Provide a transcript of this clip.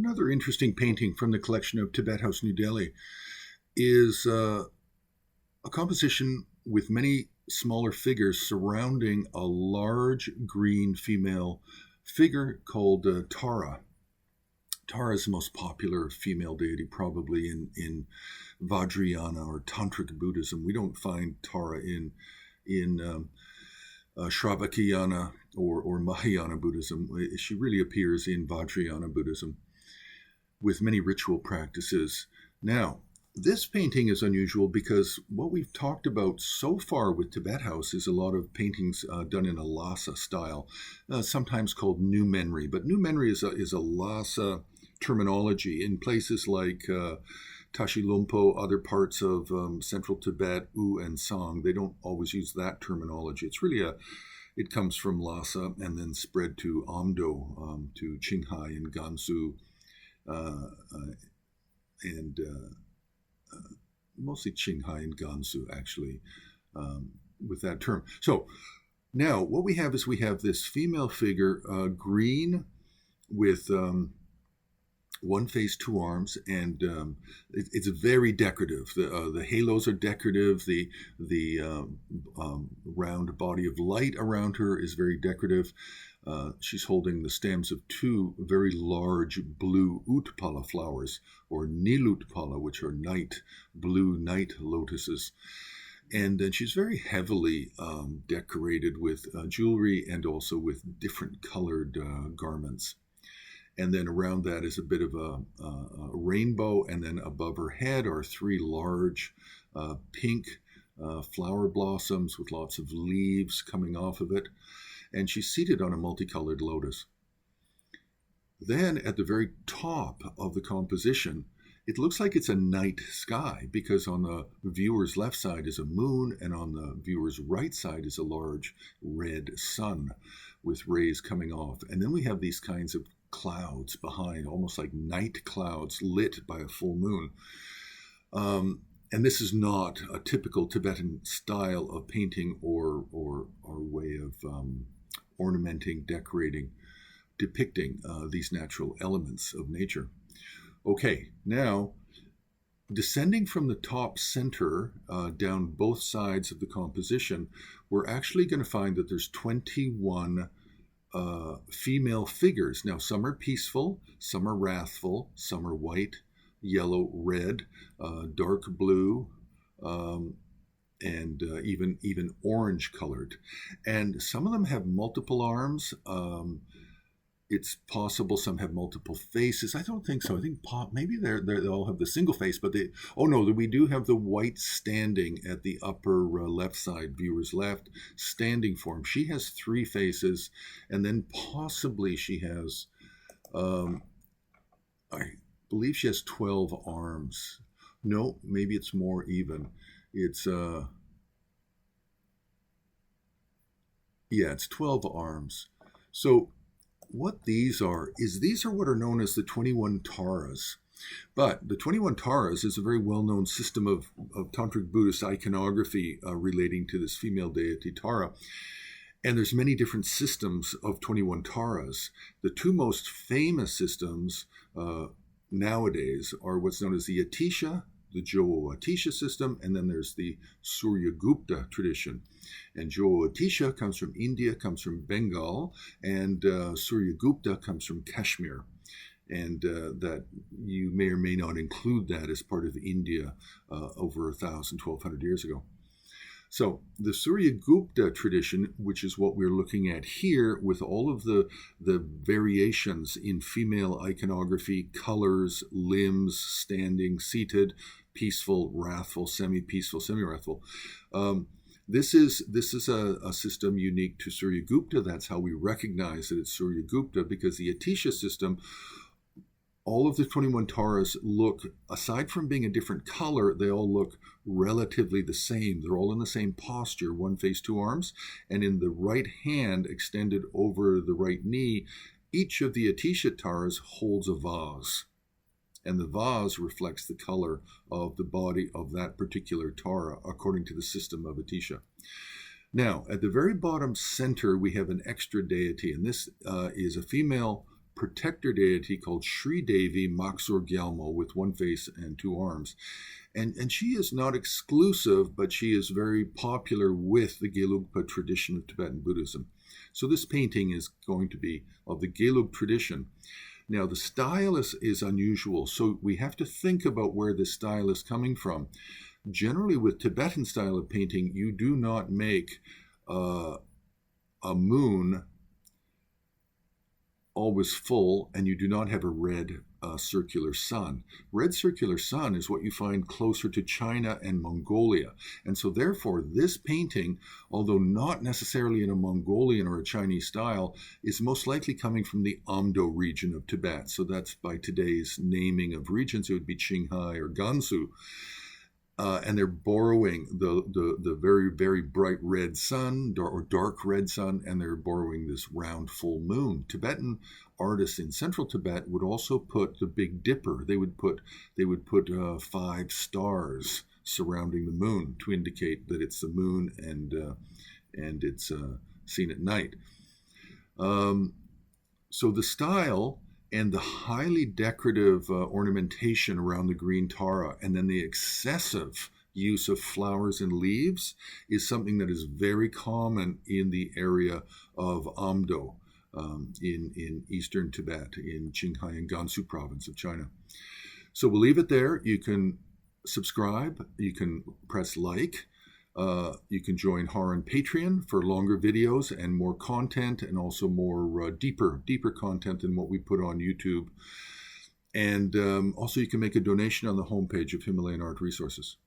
Another interesting painting from the collection of Tibet House, New Delhi, is a composition with many smaller figures surrounding a large green female figure called Tara. Tara is the most popular female deity probably in Vajrayana or Tantric Buddhism. We don't find Tara in Shravakayana or Mahayana Buddhism. She really appears in Vajrayana Buddhism with many ritual practices. Now, this painting is unusual because what we've talked about so far with Tibet House is a lot of paintings done in a Lhasa style, sometimes called New Menri. But New Menri is a Lhasa terminology in places like Tashilhunpo, other parts of central Tibet, U and Song. They don't always use that terminology. It's really it comes from Lhasa and then spread to Amdo, to Qinghai and Gansu, and mostly Qinghai and Gansu, actually, with that term. So now what we have is we have this female figure, green, with one face, two arms, and it's very decorative. The halos are decorative. The round body of light around her is very decorative. She's holding the stems of two very large blue utpala flowers, or nilutpala, which are blue night lotuses. And then she's very heavily decorated with jewelry and also with different colored garments. And then around that is a bit of a rainbow, and then above her head are three large pink flower blossoms with lots of leaves coming off of it. And she's seated on a multicolored lotus. Then at the very top of the composition, it looks like it's a night sky, because on the viewer's left side is a moon, and on the viewer's right side is a large red sun with rays coming off. And then we have these kinds of clouds behind, almost like night clouds lit by a full moon. And this is not a typical Tibetan style of painting or way of ornamenting, decorating, depicting these natural elements of nature. Okay, now descending from the top center down both sides of the composition, we're actually going to find that there's 21 female figures. Now, some are peaceful, some are wrathful, some are white, yellow, red, dark blue, and even orange colored. And some of them have multiple arms. It's possible some have multiple faces. I don't think so. I think maybe they all have the single face, but we do have the white standing at the upper left side, viewer's left, standing form. She has three faces, and then possibly she has, I believe she has 12 arms. No, maybe it's more even. It's, it's 12 arms. So what these are what are known as the 21 Taras. But the 21 Taras is a very well-known system of Tantric Buddhist iconography relating to this female deity Tara. And there's many different systems of 21 Taras. The two most famous systems nowadays are what's known as the Atisha, the Jowo-Atisha system, and then there's the Suryagupta tradition. And Jowo-Atisha comes from India, comes from Bengal, and Suryagupta comes from Kashmir. And that you may or may not include that as part of India over 1,200 years ago. So the Suryagupta tradition, which is what we're looking at here with all of the variations in female iconography, colors, limbs, standing, seated, peaceful, wrathful, semi-peaceful, semi-wrathful. This is a system unique to Suryagupta. That's how we recognize that it's Suryagupta, because the Atisha system, all of the 21 Taras look, aside from being a different color, they all look relatively the same. They're all in the same posture, one face, two arms, and in the right hand extended over the right knee, each of the Atisha Taras holds a vase. And the vase reflects the color of the body of that particular Tara, according to the system of Atisha. Now, at the very bottom center, we have an extra deity, and this is a female protector deity called Sri Devi Maksur Gyalmo with one face and two arms. And she is not exclusive, but she is very popular with the Gelugpa tradition of Tibetan Buddhism. So this painting is going to be of the Gelug tradition. Now, the style is unusual, so we have to think about where this style is coming from. Generally, with Tibetan style of painting, you do not make a moon always full, and you do not have a red circular sun. Red circular sun is what you find closer to China and Mongolia. And so therefore, this painting, although not necessarily in a Mongolian or a Chinese style, is most likely coming from the Amdo region of Tibet. So that's by today's naming of regions, it would be Qinghai or Gansu. And they're borrowing the very, very bright red sun or dark red sun, and they're borrowing this round full moon. Tibetan artists in central Tibet would also put the Big Dipper. They would put 5 stars surrounding the moon to indicate that it's the moon and it's seen at night. So the style and the highly decorative ornamentation around the green Tara, and then the excessive use of flowers and leaves is something that is very common in the area of Amdo in eastern Tibet, in Qinghai and Gansu province of China. So we'll leave it there. You can subscribe, you can press like, you can join HAR on Patreon for longer videos and more content, and also more deeper content than what we put on YouTube. And also you can make a donation on the homepage of Himalayan Art Resources.